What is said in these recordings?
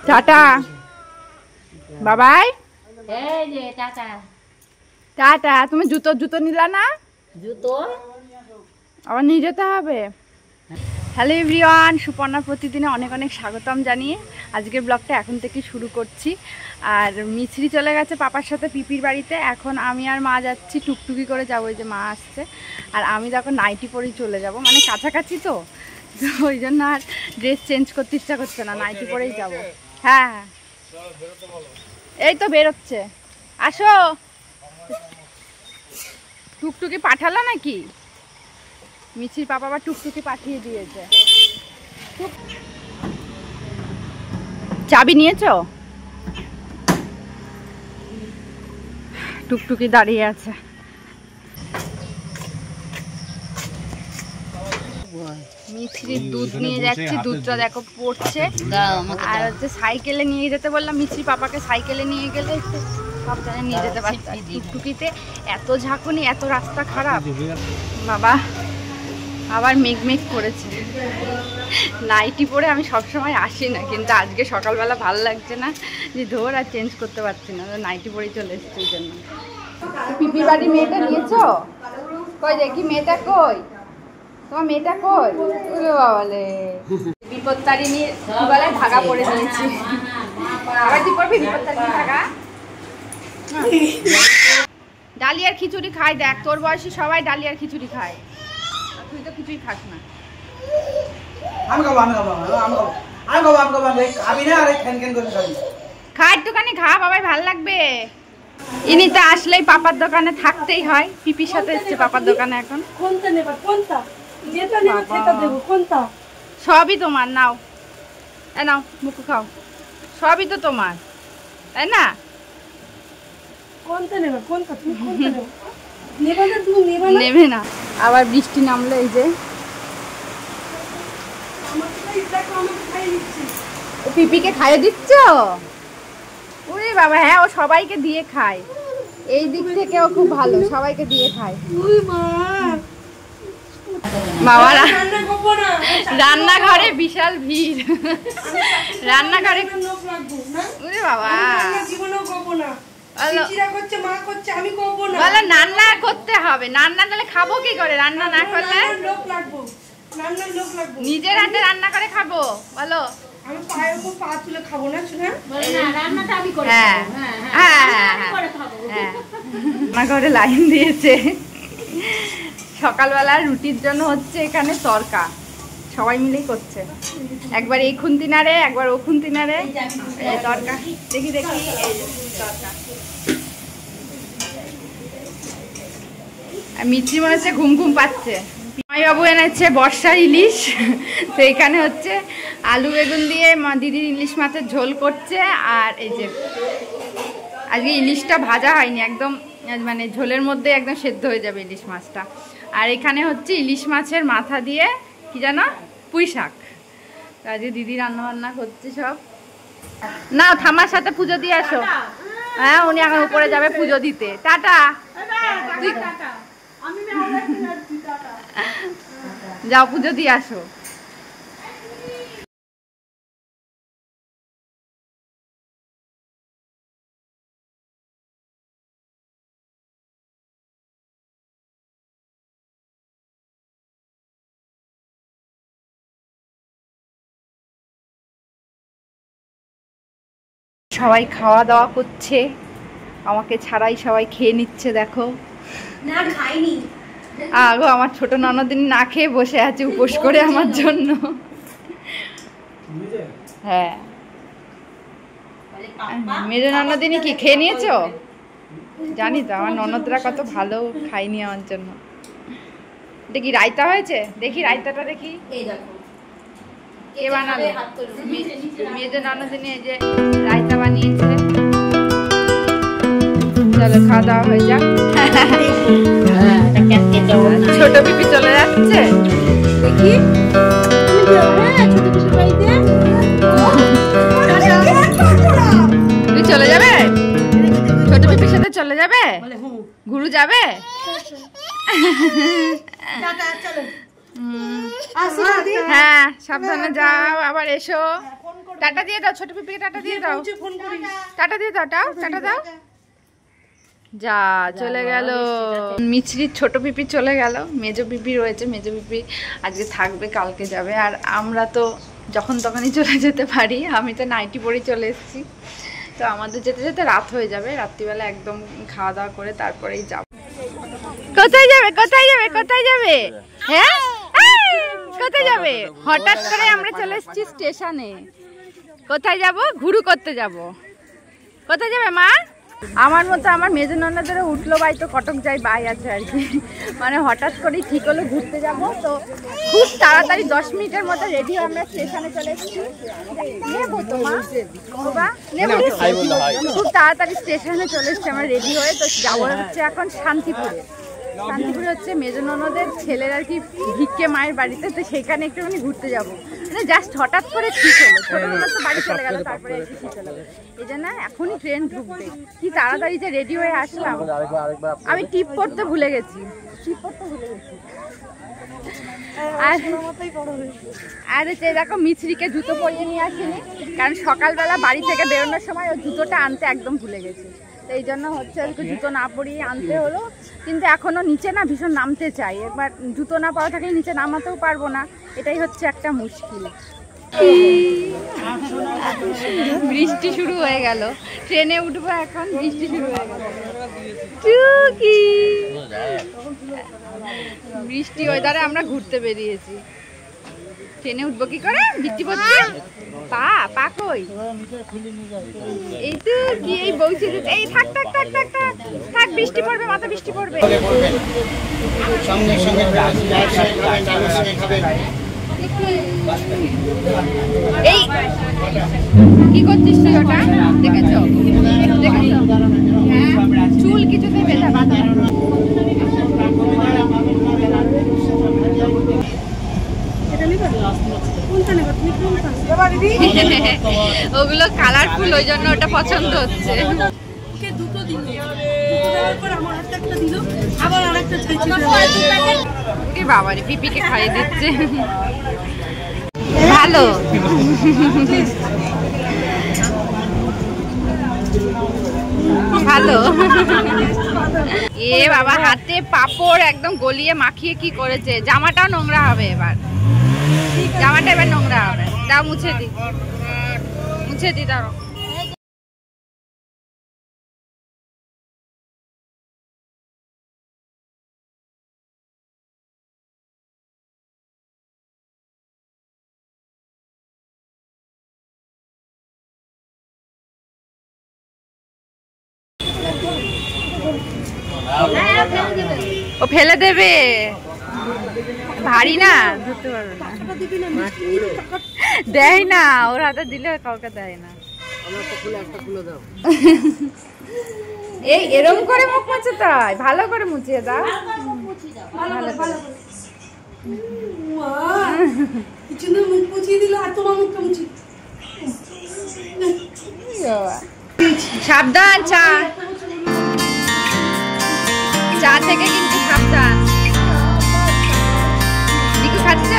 Tata বাবাই। এই যে টাটা টাটা। তুমি জুতো নিলা না? জুতো আবার নিয়ে যেতে হবে। হ্যালো এভরিওয়ান, সুপর্ণা প্রতিদিনে অনেক অনেক স্বাগতম জানিয়ে আজকের ব্লগটা এখন থেকে শুরু করছি। আর মিছরি চলে গেছে পাপার সাথে পিপির বাড়িতে। এখন আমি আর মা যাচ্ছি, টুকটুকি করে যাবো। ওই যে মা আসছে, আর আমি তখন নাইটি পরেই চলে যাব, মানে কাছাকাছি তো ওই জন্য আর ড্রেস চেঞ্জ করতে ইচ্ছা করছে না, নাইটি পরেই যাব। হ্যাঁ হ্যাঁ, এই তো বেরোচ্ছে। আসো। টুকটুকি পাঠালো নাকি? মিছির পাপা আবার টুকটুকি পাঠিয়ে দিয়েছে। চাবি নিয়েছো? টুকটুকি দাঁড়িয়ে আছে। মিছরির দুধ নিয়ে যাচ্ছি, দুধটা দেখো পড়ছে। আর হচ্ছে সাইকেলে নিয়ে যেতে বললাম মিছরি পাপাকে, সাইকেলে নিয়ে গেলে একটু সাবধানে নিয়ে যেতে পারছি। টুকটুকিতে এত ঝাঁকুনি, এত রাস্তা খারাপ বাবা। আবার মেঘ করেছে। নাইটি পরে আমি সবসময় আসি না, কিন্তু আজকে সকালবেলা ভালো লাগছে না যে ধর আর চেঞ্জ করতে পারছি না, নাইটি পরেই চলে এসেছি ওই জন্য। পিপির বাড়ি মেয়েটা নিয়েছো? কই দেখি মেয়েটা, কই তোমার মেয়েটা কই? বাবালে বিপত্তারিণী গলায় ধাগা পরে দিয়েছি। আবার কি করবি বিপত্তারিণী ধাগা? ডালিয়ার খিচুড়ি খাই, দেখ তোর বয়সী সবাই ডালিয়ার খিচুড়ি খায়, তুই তো কিছুই খাস না। খা একটুখানি, খা বাবাই, ভাল লাগবে। ইনিতে আসলেই পাপার দোকানে থাকতেই হয়। পিপির সাথে এসছে পাপার দোকানে এখন। কোনটা নেবা? কোনটা যেটা নেবা সেটা দেব। কোনটা? সবই তোমার, নাও এ নাও, মুখু খাও, সবই তো তোমার, তাই না? কোনটা নেবা? কোনটা তুমি কোনটা নেবা? নেবা না তুমি? নেবা না? নেবে না। আবার বৃষ্টি নামলো, এই যে পিপিকে খাইয়ে দিচ্ছ? ওরে বাবা, হ্যাঁ ও সবাইকে দিয়ে খায়, এই দিক থেকেও খুব ভালো, সবাইকে দিয়ে খায়। বাবা রান্নাঘরে বিশাল ভিড়, রান্নাঘরে ওরে বাবা বলো রান্না করতে হবে, রান্না নাহলে খাবো কি করে? রান্না না করলে নিজের হাতে রান্না করে খাবো বলো? রান্নাঘরে লাইন দিয়েছে। সকালবেলা রুটির জন্য হচ্ছে এখানে তরকা, সবাই মিলেই করছে। একবার এই খুন্তি নাড়ে, একবার ও খুন্তি নাড়ে, তরকা। দেখি দেখি তরকা। মিছরি মনে হচ্ছে ঘুম ঘুম পাচ্ছে। বাবু এনেছে বর্ষার ইলিশ, তো এখানে হচ্ছে আলু বেগুন দিয়ে দিদির ইলিশ মাছের ঝোল করছে। আর এই যে আজকে ইলিশটা ভাজা হয়নি, একদম মানে ঝোলের মধ্যে একদম সেদ্ধ হয়ে যাবে ইলিশ মাছটা। আর এখানে হচ্ছে ইলিশ মাছের মাথা দিয়ে কি জানো, পুঁই শাক। তো আজকে দিদি রান্না বান্না করছে সব। না থামার সাথে পুজো দিয়ে আসো। হ্যাঁ উনি এখন উপরে যাবে পুজো দিতে। টাটা। যাও পুজো দিয়ে আসো। সবাই খাওয়া দাওয়া করছে, আমাকে ছাড়াই সবাই খেয়ে নিচ্ছে। দেখো না খাইনি, আগো আমার ছোট ননদিনী না খেয়ে বসে আছে উপোস করে আমার জন্য। হ্যাঁ মেজো ননদিনী কি খেয়ে নিয়েছো? জানি তো আমার ননদরা কত ভালো খাইনি আমার জন্য। দেখি রায়তা হয়েছে, দেখি রায়তাটা দেখি। কে বানালো? মেজো ননদিনী এই যে রায়তা বানিয়েছে। চলো খাওয়া দাওয়া হয়ে যাক। ছোট পিপি চলে যাচ্ছে, দেখি তুই চলে যাবে? ছোট পিপির সাথে চলে যাবে? গুরু যাবে? হ্যাঁ সাবধানে যাও, আবার এসো। টাটা দিয়ে দাও, ছোট পিপিকে টাটা দিয়ে দাও, ফোন করিস। টাটা দিয়ে দাও, টাটা দাও। যা চলে গেল মিছরির ছোট পিপি, চলে গেল। মেজো পিপি রয়েছে, মেজো পিপি আজকে থাকবে, কালকে যাবে। আর আমরা তো যখন তখনই চলে যেতে পারি। আমি তো নাইটি পরেই চলে এসেছি, তো আমাদের যেতে যেতে রাত হয়ে যাবে। রাত্রিবেলা একদম খাওয়া দাওয়া করে তারপরেই যাব। কোথায় যাবে, কোথায় যাবে, কোথায় যাবে? হ্যাঁ কোথায় যাবে? হঠাৎ করে আমরা চলে এসেছি স্টেশনে। কোথায় যাব? ঘুরু করতে যাব। কোথায় যাবে মা? আমার মতো আমার মেজো ননদেরও উঠলো বাই, তো কটক যাই বাই আছে আর কি। মানে হঠাৎ করেই ঠিক হলো ঘুরতে যাব, তো খুব তাড়াতাড়ি 10 মিনিটের মধ্যে রেডি হয়ে আমরা স্টেশনে চলে এসেছি। নেবো তো মা, বাবা নেবো তো? খুব তাড়াতাড়ি স্টেশনে চলে এসেছি আমরা রেডি হয়ে। তো যাবো হচ্ছে এখন শান্তিপুরে। শান্তিপুরে হচ্ছে মেজো ননদের ছেলের আর কি ভিক্ষে মায়ের বাড়িতে, তো সেখানে একটুখানি ঘুরতে যাবো। মানে জাস্ট হঠাৎ করে ঠিক হলো, ছোটবেলা তো বাড়ি চলে গেল, তারপরে ঠিক হলো। এই জন্য এখনই ট্রেন ঢুকবে, কি তাড়াতাড়ি যে রেডি হয়ে আসলাম। আমি টিপ পড়তে ভুলে গেছি, টিপ পড়তে ভুলে গেছি। আর হচ্ছে দেখো মিছরিকে জুতো পরিয়ে নিয়ে আসিনি, কারণ সকালবেলা বাড়ি থেকে বেরোনোর সময় ও জুতোটা আনতে একদম ভুলে গেছি। তো এই জন্য হচ্ছে আর কি জুতো না পরিয়ে আনতে হলো। কিন্তু এখনও নিচে না ভীষণ নামতে চাই, একবার জুতো না পরা থাকলে নিচে নামাতেও পারবো না, এটাই হচ্ছে একটা মুশকিল। বৃষ্টি শুরু হয়ে গেল, ট্রেনে উঠবো এখন, বৃষ্টি শুরু হয়ে গেল। বৃষ্টি ওয়েদারে আমরা ঘুরতে বেরিয়েছি। ট্রেনে উঠবো কি করে? বৃষ্টি পড়ছে। পা পা কই? এই তো কি এই বলছি, এই থাক থাক থাক থাক থাক থাক, বৃষ্টি পড়বে, মাথা বৃষ্টি পড়বে। এই কি করছিস তুই? ওটা দেখেছো? দেখেছো? হ্যাঁ, চুল কিছুতেই বেঁধা বাঁধা। ওগুলো কালারফুল, ওই জন্য ওটা পছন্দ হচ্ছে। বাবারে পিপিকে খাইয়ে দিচ্ছে, ভালো। ভালো। এ বাবা হাতে পাপড় একদম গলিয়ে মাখিয়ে কি করেছে। জামাটাও নোংরা হবে এবার, জামাটা এবার নোংরা হবে। দাও মুছে দি, মুছে দি দাও। ও ফেলে দেবে, ভারী না, ধরতে পারবে না। দেয় না, ওর হাতে দিলে কাউকে দেয় না। এই এরকম করে মুখ মুছে তাই, ভালো করে মুছিয়ে দাও। ভালো করে মুখ মুছিয়ে দিল, আর তোমার মুখটা মুছি। সাবধান, চা চা থেকে কিন্তু সাবধান। দিকু খাচ্ছ?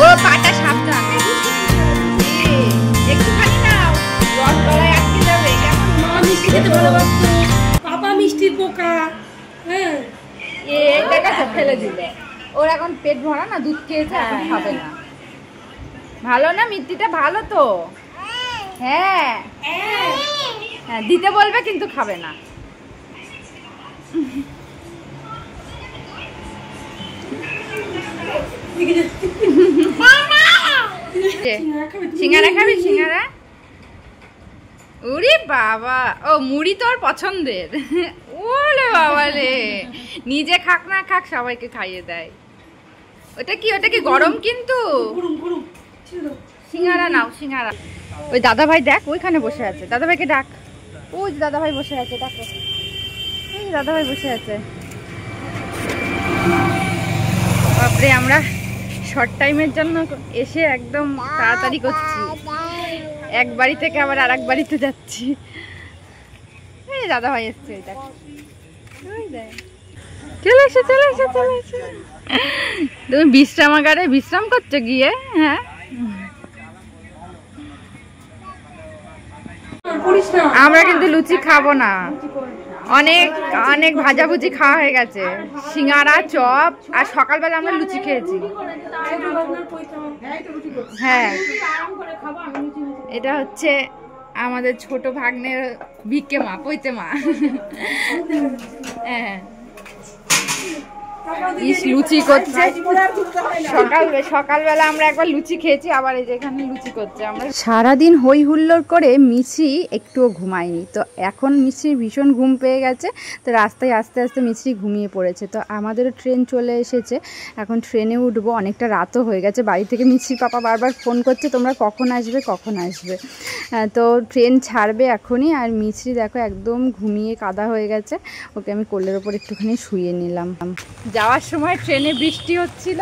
ও পাটা সাবধান, একটুখানি নাও, রস গলায় আটকে যাবে। কেমন মা মিষ্টি খেতে ভালোবাসতো, পাপা মিষ্টির পোকা। হ্যাঁ, দেখো ফেলে দিলে। ওর এখন পেট ভরা না, দুধ খেয়েছে, এখন খাবে না। ভালো না মিষ্টিটা? ভালো তো। হ্যাঁ হ্যাঁ, দিতে বলবে কিন্তু খাবে না। সিঙ্গারা খাবি? সিঙ্গারা? ওরে বাবা, ও মুড়ি তোর পছন্দের। ওরে বাবা রে, নিজে খাক না খাক সবাইকে খাইয়ে দেয়। ওটা কি, ওটা কি গরম? কিন্তু সিঙ্গারা নাও, সিঙ্গারা। ওই দাদা ভাই দেখ ওইখানে বসে আছে, দাদা ভাইকে ডাক। ওই দাদা ভাই বসে আছে, ডাকো। ওই দাদা ভাই বসে আছে। বাপরে, আমরা শর্ট টাইমের জন্য এসে একদম তাড়াতাড়ি করছি, এক বাড়ি থেকে আবার আর এক বাড়িতে যাচ্ছি। এই দাদা ভাই এসছে, চলে এসো চলে এসো চলে এসো। তুমি বিশ্রামাগারে বিশ্রাম করছো গিয়ে? হ্যাঁ করিস না। আমরা কিন্তু লুচি খাবো না, অনেক অনেক ভাজাভুজি খাওয়া হয়ে গেছে, সিঙ্গারা চপ, আর সকালবেলা আমরা লুচি খেয়েছি। হ্যাঁ, এটা হচ্ছে আমাদের ছোট ভাগ্নের ভিক্ষে মা, পৈতে মা। হ্যাঁ, লুচি করছে সকালবেলা আমরা একবার লুচি খেয়েছি, আবার এই যে এখানে লুচি করছে। আমরা সারাদিন হই হুল্লোড় করে মিছরি একটুও ঘুমায়নি, তো এখন মিছরির ভীষণ ঘুম পেয়ে গেছে, তো রাস্তায় আস্তে আস্তে মিছরি ঘুমিয়ে পড়েছে। তো আমাদেরও ট্রেন চলে এসেছে, এখন ট্রেনে উঠবো, অনেকটা রাতও হয়ে গেছে। বাড়ি থেকে মিছরির পাপা বারবার ফোন করছে, তোমরা কখন আসবে কখন আসবে। তো ট্রেন ছাড়বে এখনই, আর মিছরি দেখো একদম ঘুমিয়ে কাদা হয়ে গেছে, ওকে আমি কোলের ওপর একটুখানি শুয়ে নিলাম। যাওয়ার সময় ট্রেনে বৃষ্টি হচ্ছিল,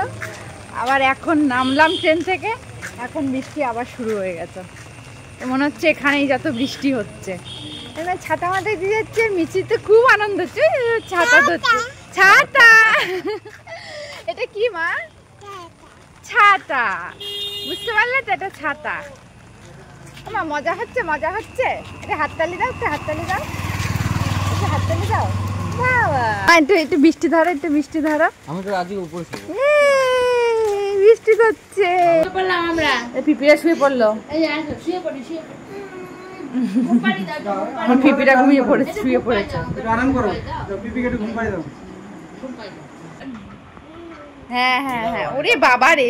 আবার এখন নামলাম ট্রেন থেকে, এখন বৃষ্টি আবার শুরু হয়ে গেছে। মনে হচ্ছে এখানেই যত বৃষ্টি হচ্ছে। এবার ছাতা মাথায় দিয়ে যাচ্ছে, মিছিতে খুব আনন্দ হচ্ছে, ছাতা ধরছে। ছাতা, এটা কি মা? ছাতা, বুঝতে পারলে তো, এটা ছাতা। মা মজা হচ্ছে, মজা হচ্ছে। এটা হাততালি দাও, একটু হাততালি দাও, একটু হাততালি দাও। একটু বৃষ্টি ধরো, একটু বৃষ্টি ধরো। বৃষ্টি হচ্ছে, পিপিরা শুয়ে পড়লো। পিপিরা ঘুমিয়ে পড়েছে, শুয়ে পড়েছে। হ্যাঁ হ্যাঁ হ্যাঁ, ওরে বাবা রে,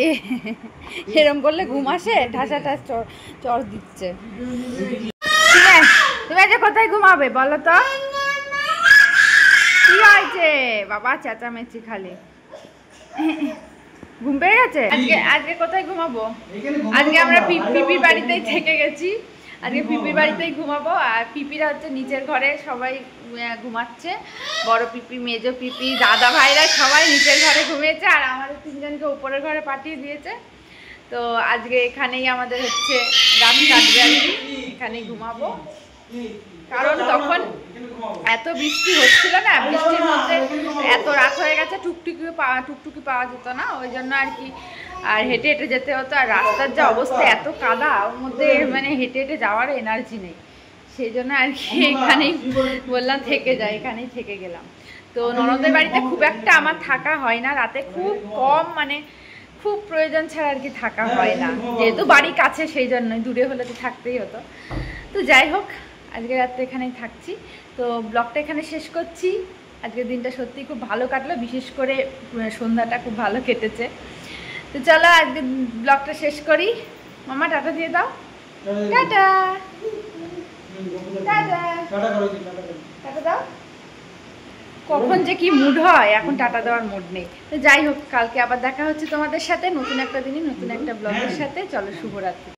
এরম করলে ঘুম আসে? ঠাসা ঠাস চর দিচ্ছে। তুমি আজকে কোথায় ঘুমাবে বলো তো? কি হয়েছে বাবা, চেঁচামেচি খালি। ঘুম পেয়ে গেছে? আজকে কোথায় ঘুমাবো? আজকে আমরা পিপির বাড়িতেই থেকে গেছি, আজকে পিপির বাড়িতেই ঘুমাবো। আর পিপিরা হচ্ছে নিচের ঘরে সবাই ঘুমাচ্ছে, বড় পিপি, মেজো পিপি, দাদা ভাইরা সবাই নিচের ঘরে ঘুমিয়েছে, আর আমাদের তিনজনকে উপরের ঘরে পাঠিয়ে দিয়েছে। তো আজকে এখানেই আমাদের হচ্ছে রাত কাটবে, আর কি এখানেই ঘুমাবো। কারণ তখন এত বৃষ্টি হচ্ছিল না, বৃষ্টির মধ্যে এত রাত হয়ে গেছে, টুকটুকি পাওয়া যেত না, ওই জন্য আর কি। আর হেঁটে হেঁটে যেতে হতো, আর রাস্তার যা অবস্থা, এত কাদা, ওর মধ্যে মানে হেঁটে হেঁটে যাওয়ার এনার্জি নেই, সেই জন্য আর কি এখানেই বললাম থেকে যাই, এখানেই থেকে গেলাম। তো ননদের বাড়িতে খুব একটা আমার থাকা হয় না রাতে, খুব কম, মানে খুব প্রয়োজন ছাড়া আর কি থাকা হয় না, যেহেতু বাড়ি কাছে সেই জন্যই, দূরে হলে তো থাকতেই হতো। তো যাই হোক, আজকে রাতে এখানেই থাকছি, তো ব্লগটা এখানে শেষ করছি। আজকের দিনটা সত্যিই খুব ভালো কাটলো, বিশেষ করে সন্ধ্যাটা খুব ভালো কেটেছে। তো চলো আজকে ব্লগটা শেষ করি। মামা টাটা দিয়ে দাও, টাটা টাটা টাটা দাও। কখন যে কি মুড হয়, এখন টাটা দেওয়ার মুড নেই। তো যাই হোক, কালকে আবার দেখা হচ্ছে তোমাদের সাথে নতুন একটা দিনে, নতুন একটা ব্লগের সাথে। চলো, শুভরাত্রি।